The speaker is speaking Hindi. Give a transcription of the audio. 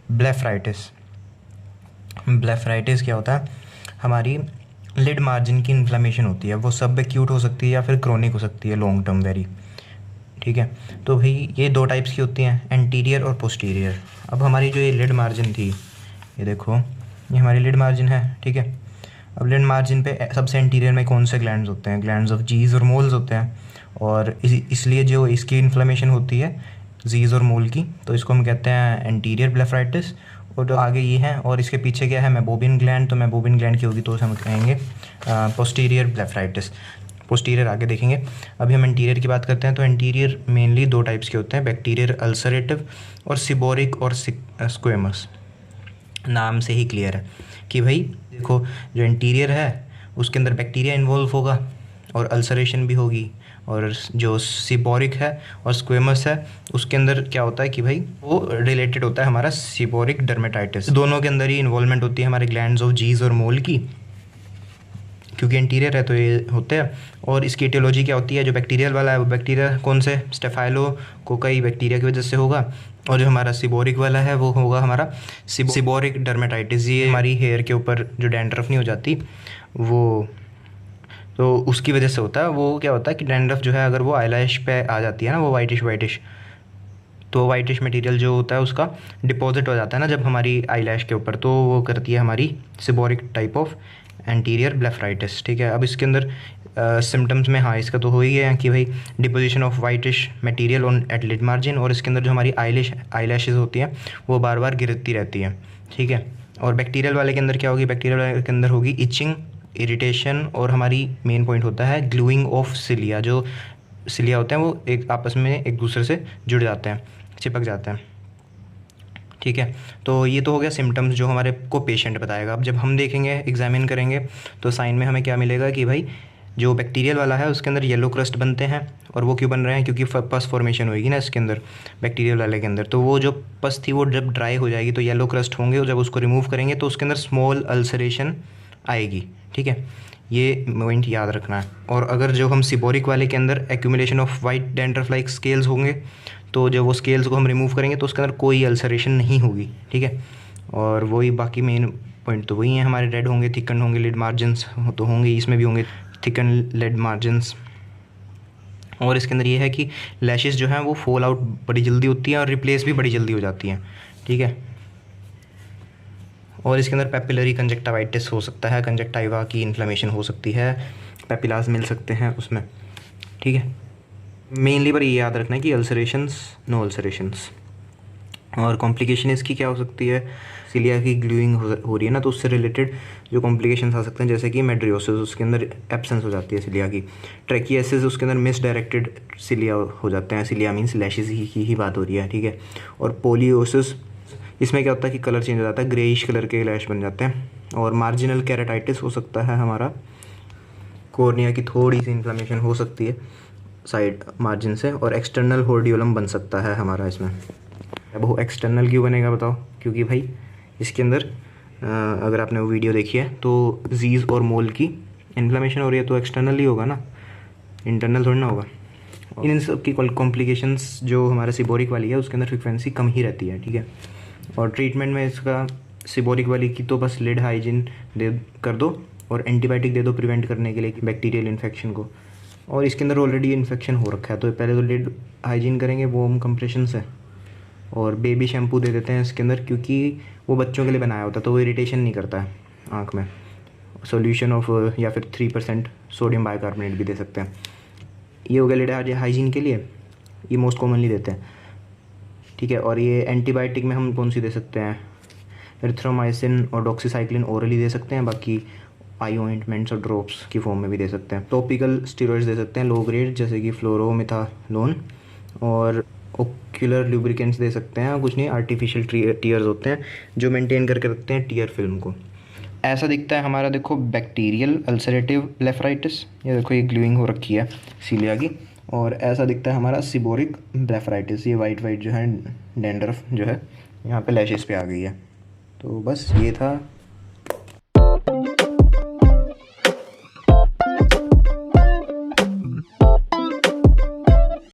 ब्लेफराइटिस। ब्लेफराइटिस क्या होता है, हमारी लिड मार्जिन की इन्फ्लेमेशन होती है, वो सब एक्यूट हो सकती है या फिर क्रोनिक हो सकती है, लॉन्ग टर्म वेरी। ठीक है, तो भाई ये दो टाइप्स की होती हैं, एंटीरियर और पोस्टीरियर। अब हमारी जो ये लिड मार्जिन थी, ये देखो, ये हमारी लिड मार्जिन है। ठीक है, अब लिड मार्जिन पे सबसे एंटीरियर में कौन से ग्लैंड्स होते हैं, ग्लैंड्स ऑफ जीज और मोल्स होते हैं। और इसलिए जो इसकी इन्फ्लेमेशन होती है जीज और मोल की, तो इसको हम कहते हैं एंटीरियर ब्लेफराइटिस। और जो आगे ये है और इसके पीछे क्या है, मेबोबियन ग्लैंड, तो मेबोबियन ग्लैंड की होगी तो उसे हम कहेंगे पोस्टीरियर ब्लेफराइटिस। पोस्टीरियर आगे देखेंगे। अभी हम एंटीरियर की बात करते हैं, तो एंटीरियर मेनली दो टाइप्स के होते हैं, बैक्टीरियल अल्सरेटिव और सिबोरिक और स्क्वेमस। नाम से ही क्लियर है कि भाई देखो, जो इंटीरियर है उसके अंदर बैक्टीरिया इन्वॉल्व होगा और अल्सरेशन भी होगी, और जो सिबोरिक है और स्क्वेमस है उसके अंदर क्या होता है कि भाई वो रिलेटेड होता है हमारा सिबोरिक डर्मेटाइटिस। दोनों के अंदर ही इन्वॉल्वमेंट होती है हमारे ग्लैंड्स ऑफ जीज और मोल की, क्योंकि इंटीरियर है तो ये होते हैं। और इसकी एटियोलॉजी क्या होती है, जो बैक्टीरियल वाला है वो बैक्टीरिया कौन से, स्टेफाइलोकोकाई बैक्टीरिया की वजह से होगा, और जो हमारा सिबोरिक वाला है वो होगा हमारा सिबोरिक डर्मेटाइटिस। ये हमारी हेयर के ऊपर जो डैंड्रफ नहीं हो जाती वो, तो उसकी वजह से होता है। वो क्या होता है कि डैंड्रफ जो है अगर वो आईलैश पे आ जाती है ना, वो वाइटिश वाइटिश, तो वाइटिश मटेरियल जो होता है उसका डिपॉजिट हो जाता है ना जब हमारी आईलैश के ऊपर, तो वो करती है हमारी seborrhoeic type of anterior blepharitis. ठीक है, अब इसके अंदर सिम्टम्स में, हाँ इसका तो हो ही है कि भाई deposition of whitish material on at lid margin, और इसके अंदर जो हमारी आईलैशेस होती हैं वो बार बार गिरती रहती हैं। ठीक है, और बैक्टीरियल वाले के अंदर क्या होगी, बैक्टीरियल वाले के अंदर होगी इचिंग, इरिटेशन, और हमारी मेन पॉइंट होता है ग्लूइंग ऑफ सिलिया। जो सिलिया होते हैं वो एक आपस में एक दूसरे से जुड़ जाते हैं, चिपक जाते हैं। ठीक है, तो ये तो हो गया सिम्टम्स जो हमारे को पेशेंट बताएगा। अब जब हम देखेंगे, एग्जामिन करेंगे, तो साइन में हमें क्या मिलेगा कि भाई जो बैक्टीरियल वाला है उसके अंदर येलो क्रस्ट बनते हैं, और वो क्यों बन रहे हैं, क्योंकि पस फॉर्मेशन होगी ना इसके अंदर, बैक्टीरियल वाले के अंदर, तो वो जो पस थी वो जब ड्राई हो जाएगी तो येलो क्रस्ट होंगे, और जब उसको रिमूव करेंगे तो उसके अंदर स्मॉल अल्सरेशन आएगी। ठीक है, ये पॉइंट याद रखना है। और अगर जो हम सिबोरिक वाले के अंदर accumulation of white dandruff like scales होंगे, तो जब वो स्केल्स को हम रिमूव करेंगे तो उसके अंदर कोई अल्सरेशन नहीं होगी। ठीक है, और वही बाकी मेन पॉइंट तो वही है हमारे, रेड होंगे, थिकन होंगे, लिड मार्जिन्स तो होंगे, इसमें भी होंगे थिकन लिड मार्जिन्स। और इसके अंदर ये है कि लैशेस जो हैं वो फॉल आउट बड़ी जल्दी होती हैं और रिप्लेस भी बड़ी जल्दी हो जाती हैं। ठीक है, और इसके अंदर पेपिलरी कंजक्टिवाइटिस हो सकता है, कंजक्टिवा की इन्फ्लेमेशन हो सकती है, पेपिलास मिल सकते हैं उसमें। ठीक है, मेनली पर ये याद रखना है कि अल्सरेशंस, नो अल्सरेशंस। और कॉम्प्लिकेशन इसकी क्या हो सकती है, सिलिया की ग्लूइंग हो रही है ना, तो उससे रिलेटेड जो कॉम्प्लिकेशंस आ सकते हैं, जैसे कि मेड्रियोसिस, उसके अंदर एब्सेंस हो जाती है सिलिया की। ट्रैकियासिस, उसके अंदर मिसडायरेक्टेड सिलिया हो जाते हैं, सिलिया मीन्स लैशेस की बात हो रही है। ठीक है, और पोलियोसिस, इसमें क्या होता है कि कलर चेंज हो जाता है, ग्रेइश कलर के लैश बन जाते हैं। और मार्जिनल कैरेटाइटिस हो सकता है हमारा, कॉर्निया की थोड़ी सी इन्फ्लेमेशन हो सकती है साइड मार्जिन से, और एक्सटर्नल होर्डियोलम बन सकता है हमारा इसमें। अब वो एक्सटर्नल क्यों बनेगा बताओ, क्योंकि भाई इसके अंदर अगर आपने वो वीडियो देखी है तो जीज और मोल की इन्फ्लेमेशन हो रही है, तो एक्सटर्नल ही होगा ना, इंटरनल थोड़ी ना होगा। इन सब की कॉम्प्लिकेशंस जो हमारे सिबोरिक वाली है उसके अंदर फ्रिक्वेंसी कम ही रहती है। ठीक है, और ट्रीटमेंट में इसका सिबोरिक वाली की तो बस लिड हाइजीन दे कर दो और एंटीबायोटिक दे दो प्रिवेंट करने के लिए बैक्टीरियल इन्फेक्शन को। और इसके अंदर ऑलरेडी इन्फेक्शन हो रखा है तो पहले तो लिड हाइजीन करेंगे, वोम कंप्रेशन से, और बेबी शैम्पू दे देते हैं इसके अंदर, क्योंकि वो बच्चों के लिए बनाया होता है तो वो इरिटेशन नहीं करता है आँख में। सॉल्यूशन ऑफ या फिर 3% सोडियम बाइकार्बोनेट भी दे सकते हैं। ये हो गया लिड हाइजीन के लिए, ये मोस्ट कॉमनली देते हैं। ठीक है, और ये एंटीबायोटिक में हम कौन सी दे सकते हैं, एरिथ्रोमाइसिन और डॉक्सीसाइक्लिन ओरली दे सकते हैं, बाकी आई ऑइंटमेंट्स और ड्रॉप्स की फॉर्म में भी दे सकते हैं। टॉपिकल स्टेरॉइड्स दे सकते हैं लो ग्रेड, जैसे कि फ्लोरोमिथालोन, और ओक्यूलर लुब्रिकेंट्स दे सकते हैं, कुछ नहीं आर्टिफिशियल टीयर्स होते हैं जो मेंटेन करके रखते हैं टीयर फिल्म को। ऐसा दिखता है हमारा, देखो बैक्टीरियल अल्सरेटिव ब्लेफराइटिस, ये देखो ये ग्लूइंग हो रखी है सीलिया की, और ऐसा दिखता है हमारा सिबोरिक ब्लेफराइटिस, ये वाइट वाइट जो है डैंड्रफ जो है यहाँ पे लैशेस पे आ गई है। तो बस ये था